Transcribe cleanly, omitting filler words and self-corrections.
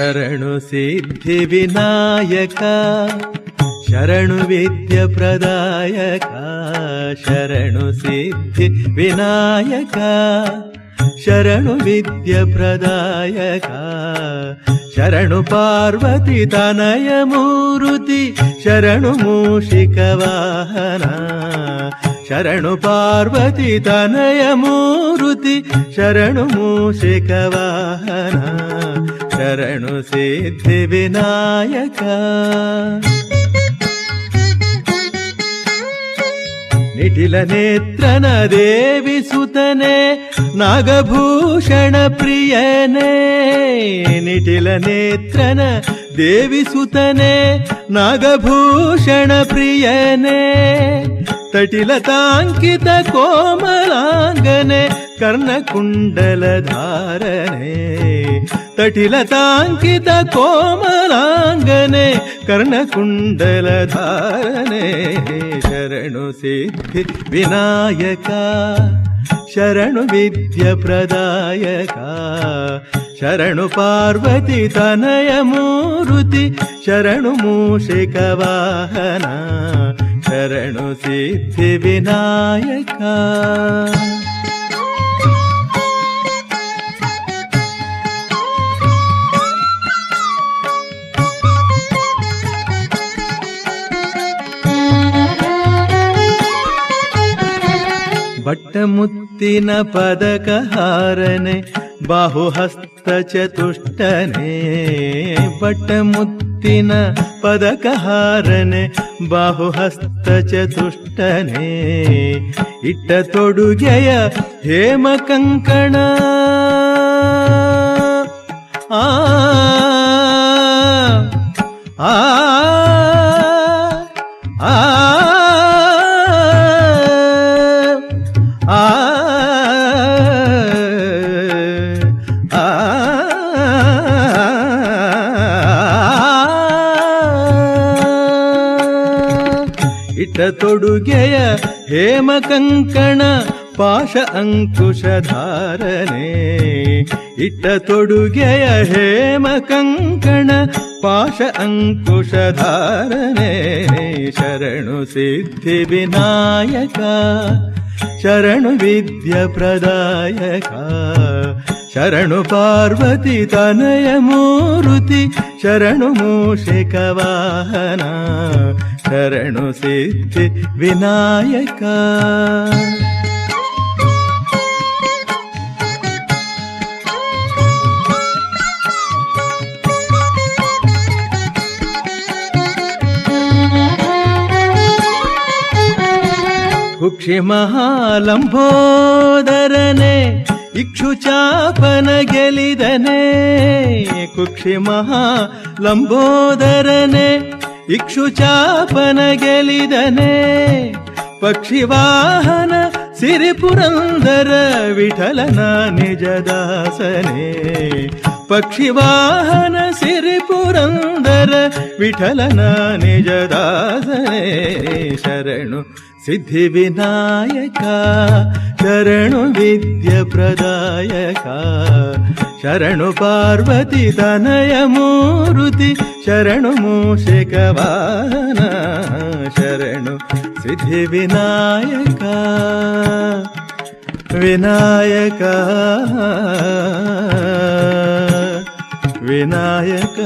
ಶರಣು ಸಿದ್ಧಿ ವಿನಾಯಕ ಶರಣು ವಿದ್ಯ ಪ್ರದಾಯಕ ಶರಣು ಸಿದ್ಧಿ ವಿನಾಯಕ ಶರಣು ವಿದ್ಯ ಪ್ರದಾಯಕ ಶರಣು ಪಾರ್ವತಿ ತನಯ ಮೂರುತಿ ಶರಣು ಮೂಷಿಕ ವಾಹನ ಶರಣು ಪಾರ್ವತಿ ತನಯ ಮೂರುತಿ ಶರಣು ಮೂಷಿಕ ವಾಹನ ಶರಣು ಸಿದ್ಧಿ ವಿನಾಯಕ ನಿಟಿಲ ನೇತ್ರನ ದೇವಿ ಸುತನೆ ನಾಗಭೂಷಣ ಪ್ರಿಯನೇ ನಿಟಿಲ ನೇತ್ರನ ದೇವಿ ಸುತನೆ ನಾಗಭೂಷಣ ಪ್ರಿಯನೇ ತಟಿಲತಾಂಕಿತ ಕೋಮಲಾಂಗನೆ ಕರ್ಣಕುಂಡಲ ಧಾರಣೆ ತಟಿಲತಾಂಕಿತ ಕೋಮಲಾಂಗನೆ ಕರ್ಣಕುಂಡಲ ಧಾರಣೆ ಶರಣು ಸಿದ್ಧಿ ವಿನಾಯಕ ಶರಣು ವಿದ್ಯ ಪ್ರದಾಯಕ ಶರಣು ಪಾರ್ವತಿ ತನಯ ಮೂರುತಿ ಶರಣು ಮೂಷಿಕ ವಾಹನ ಶರಣು ಸಿದ್ಧಿ ವಿನಾಯಕ ಬಟ್ಟಮುತ್ತಿನ ಪದಕ ಹಾರನೆ ಬಾಹುಹಸ್ತ ಚತುಷ್ಟನೆ ಬಟ್ಟಮುತ್ತಿನ ಪದಕ ಹಾರನೆ ಬಾಹುಹಸ್ತ ಚತುಷ್ಟನೆ ಇಟ್ಟ ತೊಡುಗೆಯ ಹೇಮ ಕಂಕಣ ಆ ಆ ಆ ಇಟ್ಟ ತೊಡುಗೆಯ ಹೇಮ ಕಂಕಣ ಪಾಶ ಅಂಕುಶ ಧಾರಣೆ ಇಟ್ಟ ತೊಡುಗೆಯ ಹೇಮ ಕಂಕಣ ಪಾಶ ಅಂಕುಶ ಧಾರಣೆ ಶರಣು ಸಿದ್ಧಿ ವಿನಾಯಕ ಶರಣು ವಿದ್ಯ ಪ್ರದಾಯಕ ಶರಣು ಪಾರ್ವತಿ ತನಯ ಮೂರುತಿ ಶರಣು ಮೂಷಿಕ ವಾಹನ ಶರಣು ಸಿದ್ಧಿ ವಿನಾಯಕ ಕುಕ್ಷಿ ಮಹಾಲಂಬೋದರನೆ ಇಕ್ಷುಚಾಪನ ಗೆಲಿದನೆ ಕುಕ್ಷಿ ಮಹಾಲಂಬೋದರನೆ ಇಕ್ಷುಚಾಪನ ಗೆಲಿದನೆ ಪಕ್ಷಿವಾಹನ ಸಿರಿಪುರಂದರ ವಿಠಲನ ನಿಜದಾಸನೆ ಪಕ್ಷಿವಾಹನ ಸಿರಿಪುರಂದರ ವಿಠಲನ ನಿಜದಾಸನೆ ಶರಣು ಸಿದ್ಧಿ ವಿನಾಯಕ ಶರಣು ವಿದ್ಯ ಪ್ರದಾಯಕ ಶರಣು ಪಾರ್ವತಿ ತನಯ ಮೂರುತಿ ಶರಣು ಮೂಷಿಕ ವಾಹನ ಶರಣು ಸಿದ್ಧಿ ವಿನಾಯಕ ವಿನಾಯಕ ವಿನಾಯಕ